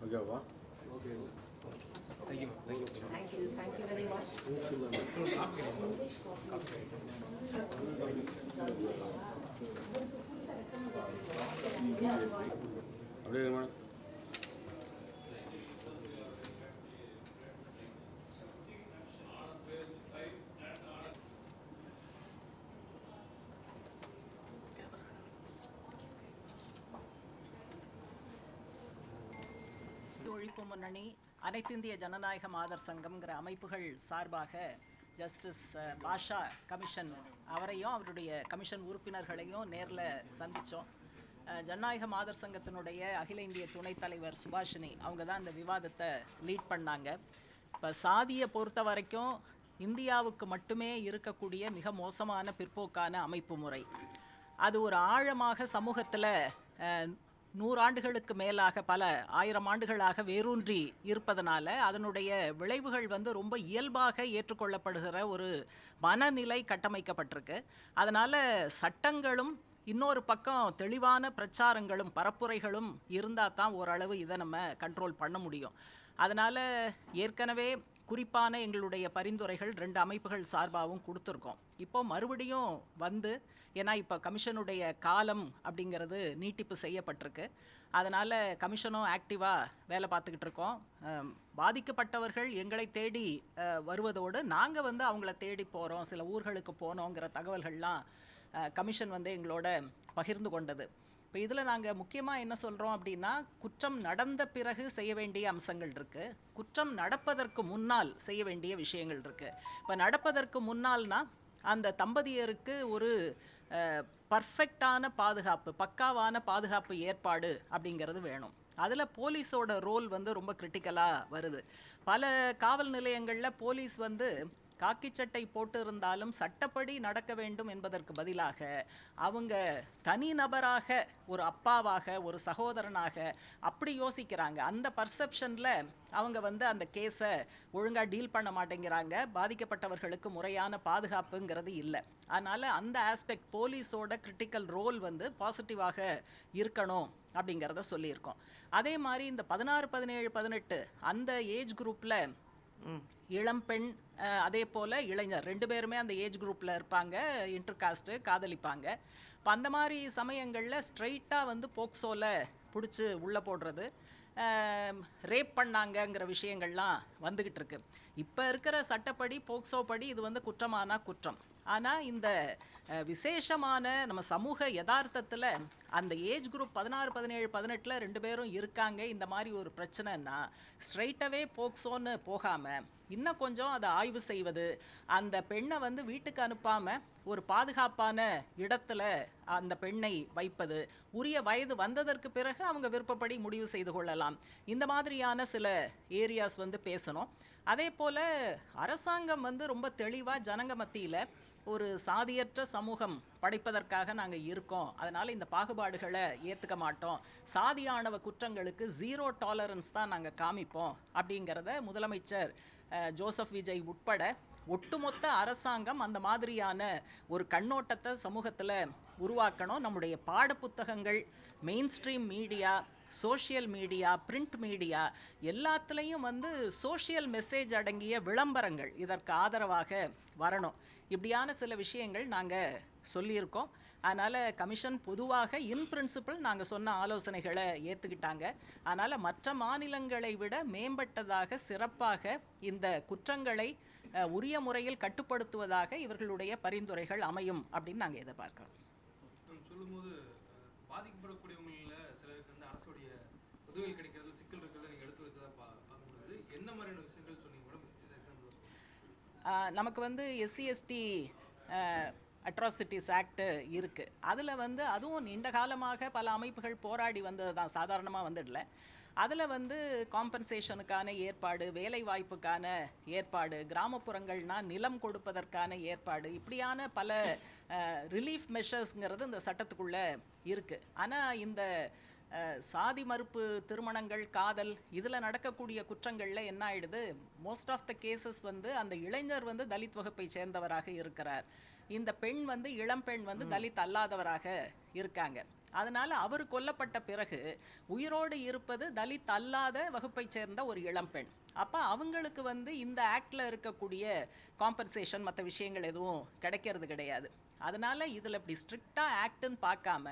ஓகேவா? Okay. Thank you ma'am. Thank you very much. அப்படியே madam. ஒழிப்பு முன்னணி, அனைத்திந்திய ஜனநாயக மாதர் சங்கம்ங்கிற அமைப்புகள் சார்பாக ஜஸ்டிஸ் பாஷா கமிஷன் அவரையும் அவருடைய கமிஷன் உறுப்பினர்களையும் நேரில் சந்தித்தோம். ஜனநாயக மாதர் சங்கத்தினுடைய அகில இந்திய துணைத் தலைவர் சுபாஷினி அவங்க தான் இந்த விவாதத்தை லீட் பண்ணாங்க. இப்போ சாதியை பொறுத்த வரைக்கும் இந்தியாவுக்கு மட்டுமே இருக்கக்கூடிய மிக மோசமான பிற்போக்கான அமைப்பு முறை. அது ஒரு ஆழமாக சமூகத்தில் 100 ஆண்டுகளுக்கு மேலாக பல 1000 ஆண்டுகளாக வேரூன்றி இருப்பதனால அதனுடைய விளைவுகள் ரொம்ப இயல்பாக ஏற்றுக்கொள்ளப்படுகிற ஒரு மனநிலை கட்டமைக்கப்பட்டிருக்கு. அதனால் சட்டங்களும் இன்னொரு பக்கம் தெளிவான பிரச்சாரங்களும் பரப்புரைகளும் இருந்தால் தான் ஓரளவு இதை நம்ம கண்ட்ரோல் பண்ண முடியும். அதனால் ஏற்கனவே குறிப்பான எங்களுடைய பரிந்துரைகள் 2 அமைப்புகள் சார்பாகவும் கொடுத்துருக்கோம். இப்போ மறுபடியும் ஏன்னா இப்போ கமிஷனுடைய காலம் அப்படிங்கிறது நீட்டிப்பு செய்யப்பட்டிருக்கு. அதனால் கமிஷனும் ஆக்டிவாக வேலை பார்த்துக்கிட்டு இருக்கோம். பாதிக்கப்பட்டவர்கள் எங்களை தேடி வருவதோடு நாங்கள் அவங்கள தேடி போகிறோம், சில ஊர்களுக்கு போனோங்கிற தகவல்கள்லாம் கமிஷன் எங்களோட பகிர்ந்து கொண்டது. இப்போ இதில் நாங்கள் முக்கியமாக என்ன சொல்கிறோம் அப்படின்னா, குற்றம் நடந்த பிறகு செய்ய வேண்டிய அம்சங்கள் இருக்குது, குற்றம் நடப்பதற்கு முன்னால் செய்ய வேண்டிய விஷயங்கள் இருக்குது. இப்போ நடப்பதற்கு முன்னால்னா அந்த தம்பதியருக்கு ஒரு பர்ஃபெக்டான பாதுகாப்பு, பக்காவான பாதுகாப்பு ஏற்பாடு அப்படிங்கிறது வேணும். அதில் போலீஸோட ரோல் ரொம்ப கிரிட்டிக்கலாக வருது. பல காவல் நிலையங்களில் போலீஸ் காக்கி சட்டை போட்டு இருந்தாலும் சட்டப்படி நடக்க வேண்டும் என்பதற்கு பதிலாக அவங்க தனிநபராக, ஒரு அப்பாவாக, ஒரு சகோதரனாக அப்படி யோசிக்கிறாங்க. அந்த பர்செப்ஷனில் அவங்க அந்த கேஸை ஒழுங்காக டீல் பண்ண மாட்டேங்கிறாங்க. பாதிக்கப்பட்டவர்களுக்கு முறையான பாதுகாப்புங்கிறது இல்லை. அதனால் அந்த ஆஸ்பெக்ட் போலீஸோட கிரிட்டிக்கல் ரோல் பாசிட்டிவாக இருக்கணும் அப்படிங்கிறத சொல்லியிருக்கோம். அதே மாதிரி இந்த 16, 17, 18 அந்த ஏஜ் குரூப்பில் இளம்பெண் அதே போல் இளைஞர் 2 பேருமே அந்த ஏஜ் குரூப்பில் இருப்பாங்க, இன்டர்காஸ்ட்டு காதலிப்பாங்க. இப்போ அந்த மாதிரி சமயங்களில் ஸ்ட்ரைட்டாக போக்சோவில் பிடிச்சி உள்ளே போடுறது, ரேப் பண்ணாங்கங்கிற விஷயங்கள்லாம் வந்துக்கிட்டு இருக்கு. இப்போ இருக்கிற சட்டப்படி போக்சோ படி இது குற்றமானா குற்றம். ஆனால் இந்த விசேஷமான நம்ம சமூக யதார்த்தத்தில் அந்த ஏஜ் குரூப் 16, 17, 18 2 பேரும் இருக்காங்க. இந்த மாதிரி ஒரு பிரச்சனைன்னா ஸ்ட்ரைட்டாகவே போக்சோன்னு போகாமல் இன்னும் கொஞ்சம் அதை ஆய்வு செய்வது, அந்த பெண்ணை வீட்டுக்கு அனுப்பாமல் ஒரு பாதுகாப்பான இடத்துல அந்த பெண்ணை வைப்பது, உரிய வயது வந்ததற்கு பிறகு அவங்க விருப்பப்படி முடிவு செய்து கொள்ளலாம். இந்த மாதிரியான சில ஏரியாஸ் பேசணும். அதே போல் அரசாங்கம் ரொம்ப தெளிவாக ஜனங்க மத்தியில் ஒரு சாதியற்ற சமூகம் படைப்பதற்காக நாங்கள் இருக்கோம், அதனால் இந்த பாகுபாடுகளை ஏற்றுக்க மாட்டோம், சாதியாணவ குற்றங்களுக்கு 0 டாலரன்ஸ் தான் நாங்கள் காமிப்போம் அப்படிங்கிறத முதலமைச்சர் ஜோசப் விஜய் உட்பட ஒட்டுமொத்த அரசாங்கம் அந்த மாதிரியான ஒரு கண்ணோட்டத்தை சமூகத்தில் உருவாக்கணும். நம்முடைய பாடப்புத்தகங்கள், main stream media, social media, print media எல்லாத்துலேயும் சோஷியல் மெசேஜ் அடங்கிய விளம்பரங்கள் இதற்கு ஆதரவாக வரணும். இப்படியான சில விஷயங்கள் நாங்கள் சொல்லியிருக்கோம். அதனால் கமிஷன் பொதுவாக இன் பிரின்சிபல் நாங்கள் சொன்ன ஆலோசனைகளை ஏற்றுக்கிட்டாங்க. அதனால் மற்ற மாநிலங்களை விட மேம்பட்டதாக, சிறப்பாக இந்த குற்றங்களை உரிய முறையில் கட்டுப்படுத்துவதாக இவர்களுடைய பரிந்துரைகள் அமையும் அப்படின்னு நாங்கள் எதிர்பார்க்கிறோம். சொல்லும்போது பாதிக்கப்படக்கூடியவங்களில் சிலருக்கு அரசுடைய உதவிகள் கிடைக்கிறது சிக்கல் இருக்கிறத நீங்கள் எடுத்து வச்சதாக பார்க்கும்போது என்ன மாதிரியான விஷயங்கள் சொன்னீங்க மேடம்? நமக்கு SC/ST அட்ராசிட்டிஸ் ஆக்ட் இருக்குது. அதில் அதுவும் நீண்ட காலமாக பல அமைப்புகள் போராடி வந்தது தான், சாதாரணமாக வந்துடல. அதில் காம்பன்சேஷனுக்கான ஏற்பாடு, வேலை வாய்ப்புக்கான ஏற்பாடு, கிராமப்புறங்கள்னால் நிலம் கொடுப்பதற்கான ஏற்பாடு, இப்படியான பல ரிலீஃப் மெஷர்ஸ்ங்கிறது இந்த சட்டத்துக்குள்ளே இருக்குது. ஆனால் இந்த சாதி மறுப்பு திருமணங்கள், காதல் இதில் நடக்கக்கூடிய குற்றங்களில் என்ன ஆயிடுது, மோஸ்ட் ஆஃப் த கேசஸ் அந்த இளைஞர் தலித் வகுப்பை சேர்ந்தவராக இருக்கிறார், இந்த பெண் இளம்பெண் தலித் அல்லாதவராக இருக்காங்க. அதனால் அவர் கொல்லப்பட்ட பிறகு உயிரோடு இருப்பது தலித் அல்லாத வகுப்பைச் சேர்ந்த ஒரு இளம்பெண். அப்போ அவங்களுக்கு இந்த ஆக்டில் இருக்கக்கூடிய காம்பன்சேஷன் மற்ற விஷயங்கள் எதுவும் கிடைக்கிறது கிடையாது. அதனால் இதில் இப்படி ஸ்ட்ரிக்டாக ஆக்டுன்னு பார்க்காம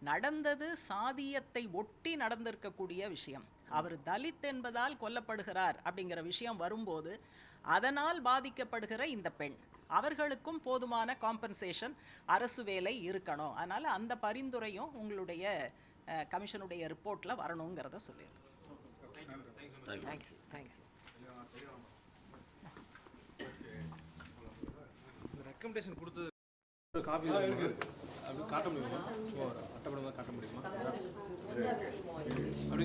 நடந்தது சாதியத்தை ஒட்டி நடந்திருக்கக்கூடிய விஷயம். அவர் தலித் என்பதால் கொல்லப்படுகிறார் அப்படிங்கிற விஷயம் வரும்போது அதனால் பாதிக்கப்படுகிற இந்த பெண் அவர்களுக்கும் போதுமான காம்பன்சேஷன் அரசு வேலை இருக்கணும். அதனால் அந்த பரிந்துரையும் உங்களுடைய கமிஷனுடைய ரிப்போர்ட்டில் வரணுங்கிறத சொல்லிடுறேன். ரெக்கமெண்டேஷன் கொடுத்தது காப்பி இருக்கு, அப்படி காட்ட முடியுமா? அட்டப்படமாக காட்ட முடியுமா? அப்படி